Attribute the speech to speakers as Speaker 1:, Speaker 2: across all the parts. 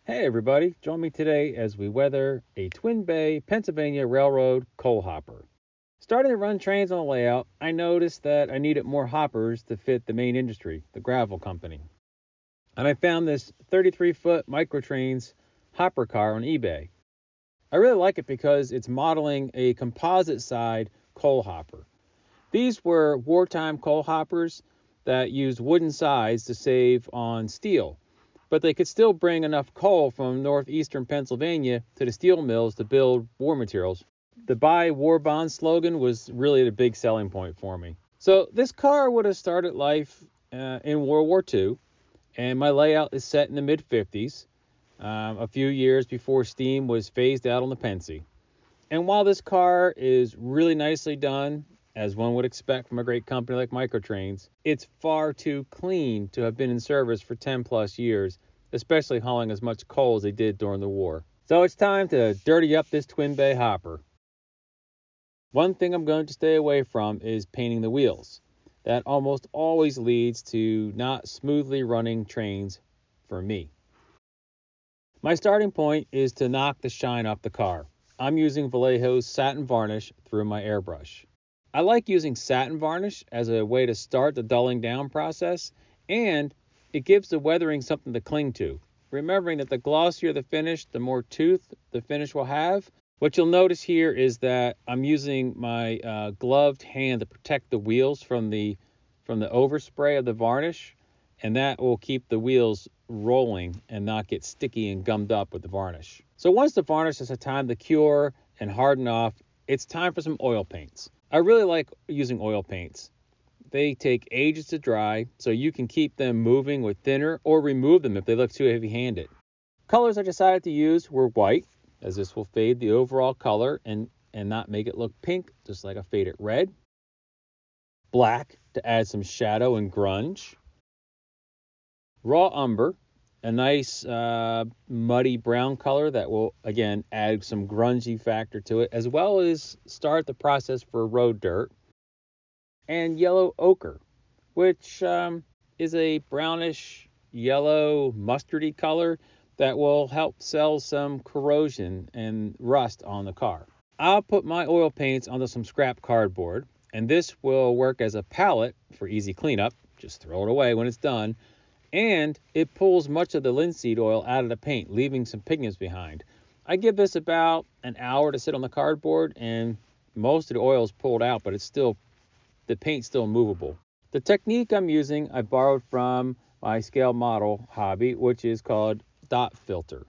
Speaker 1: Hey everybody, join me today as we weather a Twin Bay, Pennsylvania Railroad coal hopper. Starting to run trains on the layout, I noticed that I needed more hoppers to fit the main industry, the gravel company. And I found this 33-foot Microtrains hopper car on eBay. I really like it because it's modeling a composite side coal hopper. These were wartime coal hoppers that used wooden sides to save on steel, but they could still bring enough coal from northeastern Pennsylvania to the steel mills to build war materials. The Buy War Bond slogan was really the big selling point for me. So this car would have started life in World War II, and my layout is set in the mid-50s, a few years before steam was phased out on the Pennsy. And while this car is really nicely done, as one would expect from a great company like Microtrains, it's far too clean to have been in service for 10 plus years, especially hauling as much coal as they did during the war. So it's time to dirty up this Twin Bay hopper. One thing I'm going to stay away from is painting the wheels. That almost always leads to not smoothly running trains for me. My starting point is to knock the shine off the car. I'm using Vallejo's satin varnish through my airbrush. I like using satin varnish as a way to start the dulling down process, and it gives the weathering something to cling to. Remembering that the glossier the finish, the more tooth the finish will have. What you'll notice here is that I'm using my gloved hand to protect the wheels from the overspray of the varnish, and that will keep the wheels rolling and not get sticky and gummed up with the varnish. So once the varnish has had time to cure and harden off, it's time for some oil paints. I really like using oil paints. They take ages to dry, so you can keep them moving with thinner or remove them if they look too heavy-handed. Colors I decided to use were white, as this will fade the overall color and not make it look pink, just like a faded red. Black to add some shadow and grunge. Raw umber, a nice muddy brown color that will, again, add some grungy factor to it, as well as start the process for road dirt. And yellow ochre, which is a brownish yellow mustardy color that will help sell some corrosion and rust on the car. I'll put my oil paints onto some scrap cardboard, and this will work as a palette for easy cleanup. Just throw it away when it's done. And it pulls much of the linseed oil out of the paint, leaving some pigments behind. I give this about an hour to sit on the cardboard, and most of the oil is pulled out, but the paint's still movable. The technique I'm using, I borrowed from my scale model hobby, which is called dot filter.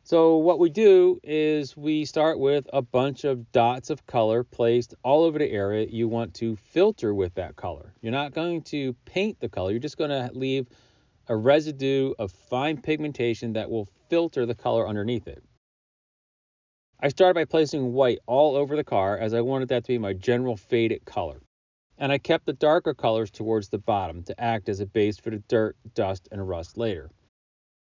Speaker 1: So what we do is we start with a bunch of dots of color placed all over the area you want to filter with that color. You're not going to paint the color. You're just going to leave a residue of fine pigmentation that will filter the color underneath it. I started by placing white all over the car as I wanted that to be my general faded color. And I kept the darker colors towards the bottom to act as a base for the dirt, dust, and rust later.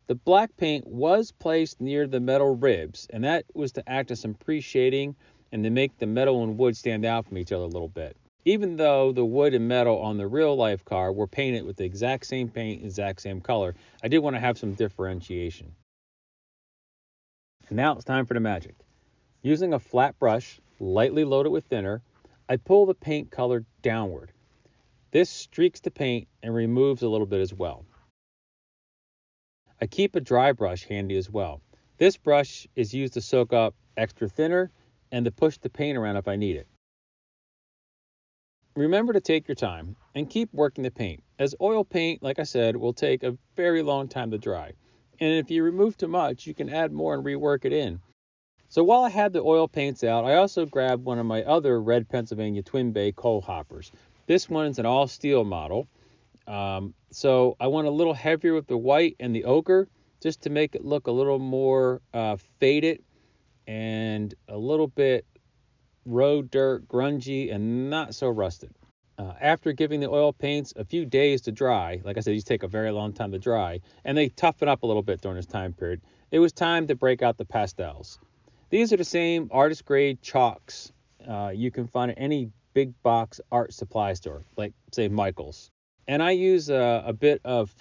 Speaker 1: The black paint was placed near the metal ribs, and that was to act as some pre-shading and to make the metal and wood stand out from each other a little bit. Even though the wood and metal on the real-life car were painted with the exact same paint, exact same color, I did want to have some differentiation. And now it's time for the magic. Using a flat brush, lightly loaded with thinner, I pull the paint color downward. This streaks the paint and removes a little bit as well. I keep a dry brush handy as well. This brush is used to soak up extra thinner and to push the paint around if I need it. Remember to take your time and keep working the paint, as oil paint, like I said, will take a very long time to dry. And if you remove too much, you can add more and rework it in. So while I had the oil paints out, I also grabbed one of my other red Pennsylvania Twin Bay coal hoppers. This one is an all steel model. So I went a little heavier with the white and the ochre just to make it look a little more faded and a little bit road dirt, grungy, and not so rusted. After giving the oil paints a few days to dry, like I said, these take a very long time to dry, and they toughen up a little bit during this time period, it was time to break out the pastels. These are the same artist grade chalks you can find at any big box art supply store, like say Michael's. And I use a bit of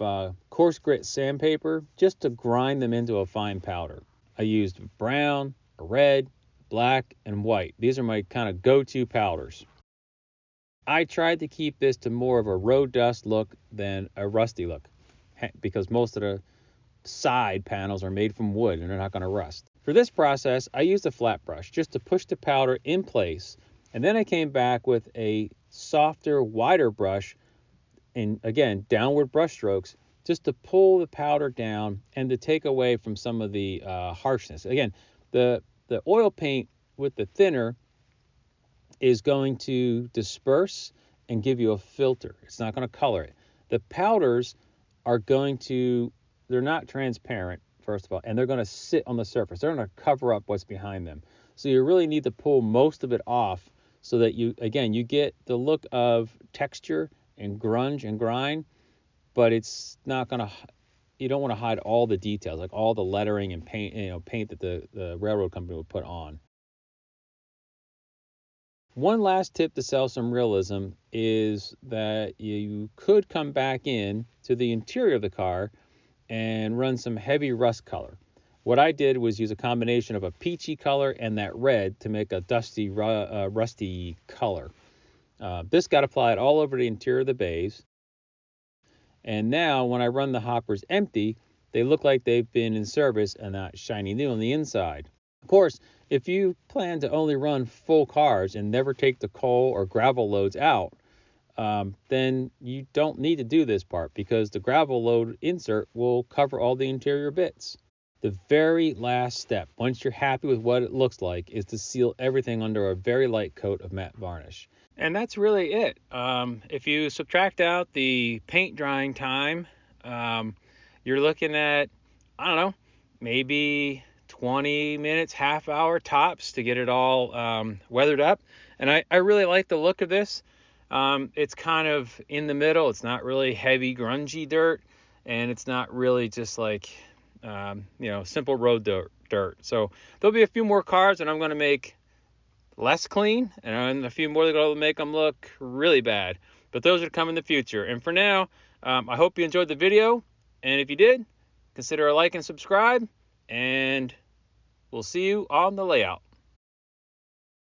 Speaker 1: coarse grit sandpaper just to grind them into a fine powder. I used brown, red, black, and white. These are my kind of go-to powders. I tried to keep this to more of a road dust look than a rusty look, because most of the side panels are made from wood and they're not going to rust. For this process, I used a flat brush just to push the powder in place, and then I came back with a softer, wider brush, and again, downward brush strokes, just to pull the powder down and to take away from some of the harshness. Again, the oil paint with the thinner is going to disperse and give you a filter. It's not going to color it. The powders are they're not transparent, first of all, and they're going to sit on the surface. They're going to cover up what's behind them. So you really need to pull most of it off so that you get the look of texture and grunge and grind, but it's not going to, you don't want to hide all the details, like all the lettering and paint that the railroad company would put on. One last tip to sell some realism is that you could come back in to the interior of the car and run some heavy rust color. What I did was use a combination of a peachy color and that red to make a dusty, rusty color. This got applied all over the interior of the bays. And now when I run the hoppers empty, they look like they've been in service and not shiny new on the inside. Of course, if you plan to only run full cars and never take the coal or gravel loads out, then you don't need to do this part because the gravel load insert will cover all the interior bits. The very last step, once you're happy with what it looks like, is to seal everything under a very light coat of matte varnish. And that's really it. If you subtract out the paint drying time, you're looking at, I don't know, maybe 20 minutes, half hour tops to get it all weathered up. And I really like the look of this. It's kind of in the middle. It's not really heavy, grungy dirt, and it's not really just like, simple road dirt. So there'll be a few more cars and I'm going to make less clean, and a few more that will make them look really bad. But those are to come in the future. And for now, I hope you enjoyed the video. And if you did, consider a like and subscribe, and we'll see you on the layout.